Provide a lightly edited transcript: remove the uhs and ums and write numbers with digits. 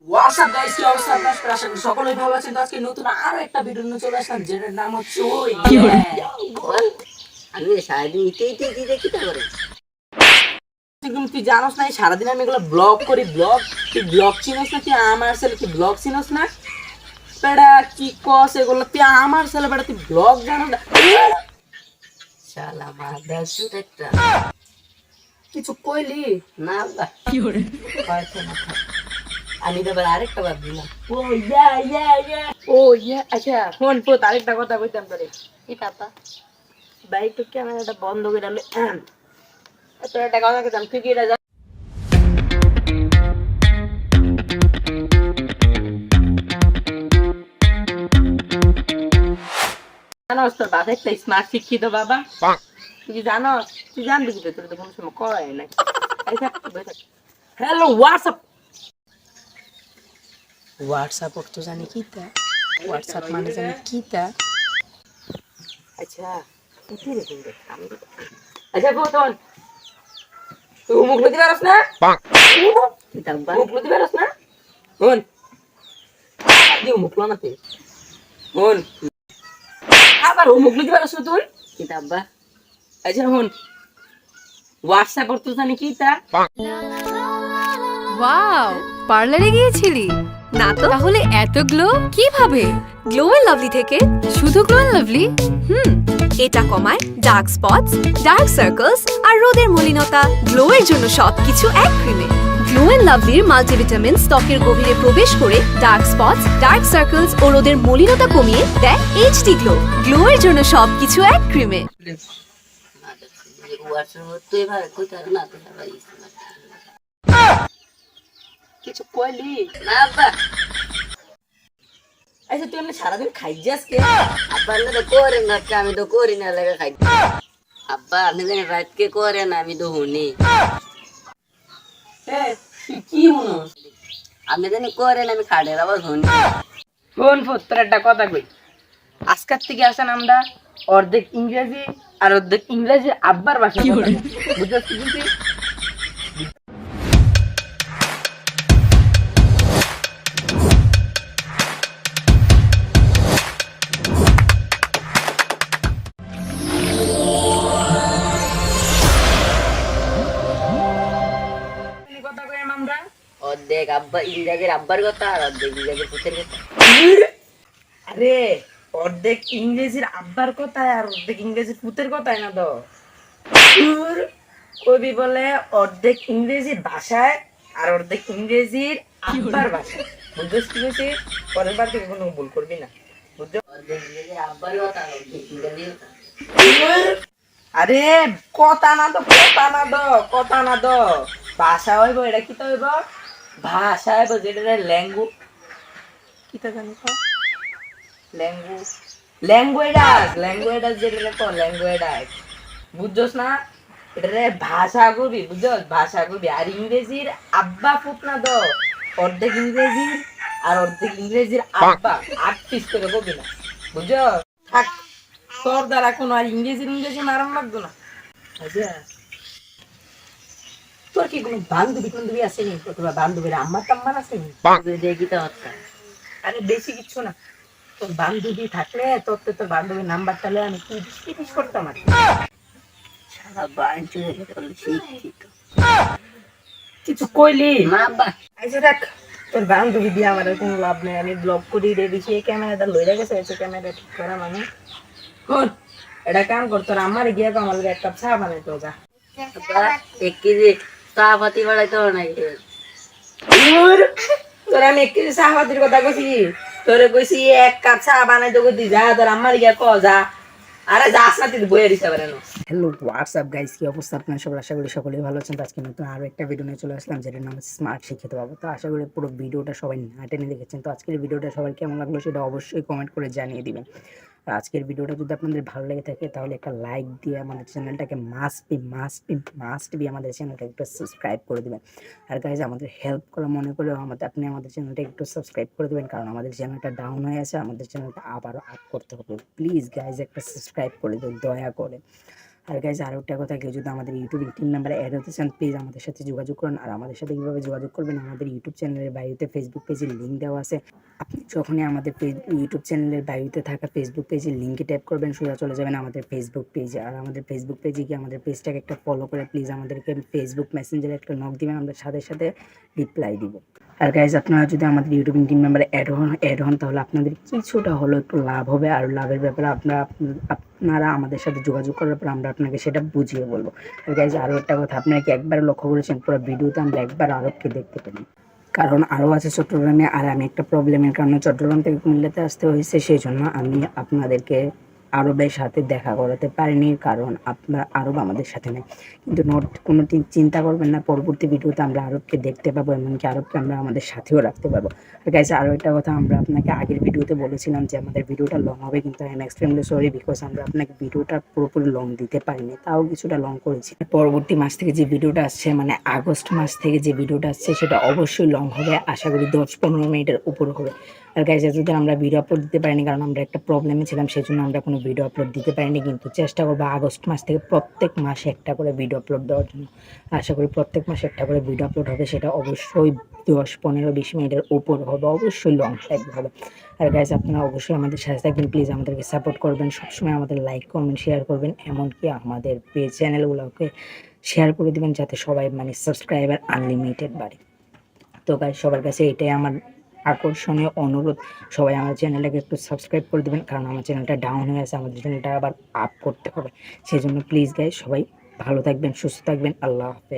WhatsApp guys, কি অবস্থা আপনার? আশা করি সকলেই ভালো আছেন। তো আজকে নতুন আরো একটা ভিডিও নিয়ে চলে আসলাম, যেটার নাম হচ্ছে বল। আমি সারাদিন ইতে ইতে ইতে ইতে কিতা করে? তুই জানোস না, এই সারাদিন আমি এগুলো ব্লগ করি। ব্লগ, তুই ব্লগ চিনোস না? তুই আমার ছেলে, তুই ব্লগ চিনোস না? বেটা কি কস এগুলো? তুই আমার ছেলে বেটা, তুই ব্লগ জানো না? শালা মাদার চোদ একটা। কিছু কইলি না বা হয়তো না। আমি তো আবার আরেকটা বার দিলাম। ও ও ইয়া, আচ্ছা ফোন ফোন, আরেকটা কথা কইতাম তোরে। কি পাপা? ভাই তো ক্যামেরাটা বন্ধ করে দিলে তোর একটা কথা কইতাম, তুই কি এটা জানোস? তোর বাবা একটা স্মার্ট শিক্ষিত বাবা। তুই কি জানোস? তুই জানবি কি? তোর তো কোনো সময় করাই নাই। Hello WhatsApp. হোয়াটসঅ্যাপ তো জানি কি তা? হোয়াটসঅ্যাপ মানে জানি কি তা? আচ্ছা কি রে তুই? আচ্ছা বোতন, তুই মুখ লতি পারস না? কিতাব্বা মুখ লতি পারস না? হন দিও মুখ লো না তুই। হন আবার ও মুখ লতি পারস না তুই? কিতাব্বা আচ্ছা হন, হোয়াটসঅ্যাপ তো জানি কি তা? ওয়াও, পার্লারে গিয়েছিলি? না তো, তাহলে এত গ্লো কিভাবে? গ্লো এন্ড লাভলি থেকে। শুধু গ্লো এন্ড লাভলি? এটা কমায় ডার্ক স্পটস, ডার্ক সার্কেলস আর রোদের মলিনতা। গ্লো এর জন্য সবকিছু এক ক্রিমে। গ্লো এন্ড লাভলির মাল্টিভিটামিন ত্বকের গভীরে প্রবেশ করে ডার্ক স্পটস, ডার্ক সার্কেলস ও রোদের মলিনতা কমিয়ে দেয় এইচডি গ্লো। গ্লো এর জন্য সবকিছু এক ক্রিমে। মাদার চোদ হোয়াটসঅ্যাপ তুই ভাই কইতা না তো ভাই। কিছু কইলি? না বা আচ্ছা তুই এমনি সারাদিন খাই যাস কে? আব্বা না তো করে না, আমি তো করি না লাগে খাই। আব্বা আপনি জানেন রাত কে করে না, আমি তো শুনি। হ্যাঁ তুই কি মনোস? আপনি জানি করে না, আমি খাটের আবার শুনি। ফোন ফোন, তোর একটা কথা কই। আজকের থেকে আসেন আমরা অর্ধেক ইংরেজি আর অর্ধেক ইংরেজি আব্বার ভাষা বুঝতে কিন্তু কথা কই আমরা। অর্ধেক আব্বা ইংরেজের আব্বার কথা আর অর্ধেক ইংরেজের পুতের কথা। আরে অর্ধেক ইংরেজির আব্বার কথায় আর অর্ধেক ইংরেজির পুতের কথায় না তো। ধুর, কবি বলে অর্ধেক ইংরেজির ভাষায় আর অর্ধেক ইংরেজির আব্বার ভাষায়। বুঝছিস কি বলছি? পরের বার থেকে কোনো ভুল করবি না, বুঝছো? অর্ধেক ইংরেজের আব্বার কথা আর অর্ধেক ইংরেজের কথা। আরে কথা না তো, কথা না তো, কথা না তো, ভাষা হইব। এটা কি তো হইব? ভাষা হইব যেটা ল্যাঙ্গু, কি তো জানি তো, ল্যাঙ্গু, ল্যাঙ্গুয়েডাস, ল্যাঙ্গুয়েডাস যেটা কো ল্যাঙ্গুয়েডাস। বুঝছস না? এটা রে ভাষা কবি, বুঝছস? ভাষা কবি। আর ইংরেজির আব্বা ফুট না তো, অর্ধেক ইংরেজির আর অর্ধেক ইংরেজির আব্বা আর্টিস্ট করে কবি না, বুঝছো? থাক, তোর দ্বারা কোনো আর ইংরেজি ইংরেজি মারান লাগতো না। আচ্ছা তোর কি কোনো বান্ধবী টান্ধবী আছে নি? তোর বান্ধবীর আম্মা টাম্মার আছে নি? দেখি তো হচ্ছে আরে বেশি কিছু না, তোর বান্ধবী থাকলে তোর তো তোর বান্ধবীর নাম্বার তাহলে আমি কি জিজ্ঞেস করতাম আর কি। সারা বাঞ্চু দেখে তো শিক্ষিত কিছু কইলি? না আব্বা। আচ্ছা দেখ, তোর বান্ধবী দিয়ে আমার আর কোনো লাভ নেই। আমি ব্লগ করি রেডি, সেই ক্যামেরাটা লইয়া গেছে, এসে ক্যামেরা ঠিক করা মানে কোন এটা কাম কর, তোর আমার গিয়ে তো আমার এক কাপ চা বানাইতে যা। আব্বা 1 কেজি চা পাতি বাড়াইতে হবে নাকি? ধুর, তোর আমি এক কেজি চা পাতির কথা কইছি? তোরে কইছি এক কাপ চা বানাইতে কইতি, যা তোর আমার গিয়া ক যা। আরে যাস না, তুই বইয়ের হিসাবে রেনো। হ্যালো হোয়াটসঅ্যাপ গাইস, কি অবস্থা আপনার সবার? আশা করি সকলেই ভালো আছেন। তো আজকে নতুন আরো একটা ভিডিও নিয়ে চলে আসলাম, যেটার নাম হচ্ছে স্মার্ট শিক্ষিত বাবু। তো আশা করি পুরো ভিডিওটা সবাই না টেনে দেখেছেন। তো আজকের ভিডিওটা সবার কেমন লাগলো সেটা অবশ্যই কমেন্ট করে জানিয়ে দিবেন। আর আজকের ভিডিওটা যদি আপনাদের ভালো লেগে থাকে তাহলে একটা লাইক দিয়ে আমাদের চ্যানেলটাকে মাস্ট বি আমাদের চ্যানেলটাকে একটু সাবস্ক্রাইব করে দিবেন। আর গাইজ আমাদের হেল্প করা মনে করলেও আপনি আমাদের চ্যানেলটা একটু সাবস্ক্রাইব করে দেবেন, কারণ আমাদের চ্যানেলটা ডাউন হয়ে আছে, আমাদের চ্যানেলটা আবারও আপ করতে হবে। প্লিজ গাইজ একটা সাবস্ক্রাইব করে দিন দয়া করে। আর গাইজ আরও একটা কথা, কেউ যদি আমাদের ইউটিউব টিম মেম্বারে অ্যাড হতে চান প্লিজ আমাদের সাথে যোগাযোগ করুন। আর আমাদের সাথে কীভাবে যোগাযোগ করবেন, আমাদের ইউটিউব চ্যানেলের বায়োতে ফেসবুক পেজের লিঙ্ক দেওয়া আছে। আপনি যখনই আমাদের ইউটিউব চ্যানেলের বায়োতে থাকা ফেসবুক পেজের লিঙ্কে ট্যাপ করবেন সোজা চলে যাবেন আমাদের ফেসবুক পেজে। আর আমাদের ফেসবুক পেজে গিয়ে আমাদের পেজটাকে একটা ফলো করে প্লিজ আমাদেরকে ফেসবুক মেসেঞ্জারে একটা নক দিবেন, আমরা সাথে সাথে রিপ্লাই দিব। আর গাইজ আপনারা যদি আমাদের ইউটিউব টিম মেম্বারে অ্যাড হন তাহলে আপনাদের কিছুটা হলেও একটু লাভ হবে। আর লাভের ব্যাপারে আপনারা আমাদের সাথে যোগাযোগ করার পর আমরা আপনাকে সেটা বুঝিয়ে বলবো। আর গাইজ আরও একটা কথা, আপনারা কি একবার লক্ষ্য করেছেন পুরো ভিডিওতে আমরা একবার আরবকে দেখতে পারি, কারণ আরও আছে চট্টগ্রামে। আর আমি একটা প্রবলেমের কারণে চট্টগ্রাম থেকে কুমিল্লাতে আসতে হয়েছে, সেই জন্য আমি আপনাদেরকে আরবের সাথে দেখা করাতে পারিনি, কারণ আপনার আরব আমাদের সাথে নেই। কিন্তু কোনো চিন্তা করবেন না, পরবর্তী ভিডিওতে আমরা আরবকে দেখতে পাবো, এমনকি আরবকে আমরা আমাদের সাথেও রাখতে পারবো। আর গাইজ আরও একটা কথা, আমরা আপনাকে আগের ভিডিওতে বলেছিলাম যে আমাদের ভিডিওটা লং হবে, কিন্তু I am extremely sorry because আমরা আপনাকে ভিডিওটা পুরোপুরি লং দিতে পারিনি, তাও কিছুটা লং করেছি। পরবর্তী মাস থেকে যে ভিডিওটা আসছে, মানে আগস্ট মাস থেকে যে ভিডিওটা আসছে সেটা অবশ্যই লং হবে, আশা করি 10-15 মিনিটের উপর হবে। আর গাইজ এতদিন আমরা ভিডিও আপলোড দিতে পারিনি কারণ আমরা একটা প্রবলেমে ছিলাম, সেই জন্য আমরা কোনো ভিডিও আপলোড দিতে পারিনি, কিন্তু চেষ্টা করবো আগস্ট মাস থেকে প্রত্যেক মাসে একটা করে ভিডিও আপলোড দেওয়ার জন্য। আশা করি প্রত্যেক মাসে একটা করে ভিডিও আপলোড হবে, সেটা অবশ্যই 10-15-20 মিনিটের উপর হবে, অবশ্যই লং টাইপ হবে। আর গাইজ আপনারা অবশ্যই আমাদের সাথে থাকবেন, প্লিজ আমাদেরকে সাপোর্ট করবেন, সবসময় আমাদের লাইক কমেন্ট শেয়ার করবেন, এমনকি আমাদের পেজ চ্যানেলগুলোকে শেয়ার করে দেবেন যাতে সবাই মানে সাবস্ক্রাইবার আনলিমিটেড বাড়ে। তো গাইজ সবার কাছে এটাই আমার আকর্ষণীয় অনুরোধ, সবাই আমার চ্যানেলটাকে একটু সাবস্ক্রাইব করে দেবেন, কারণ আমার চ্যানেলটা ডাউন হয়ে আছে, আমাদের চ্যানেলটা আবার আপ করতে হবে। সেই জন্য প্লিজ গাইজ সবাই ভালো থাকবেন, সুস্থ থাকবেন, আল্লাহ হাফেজ।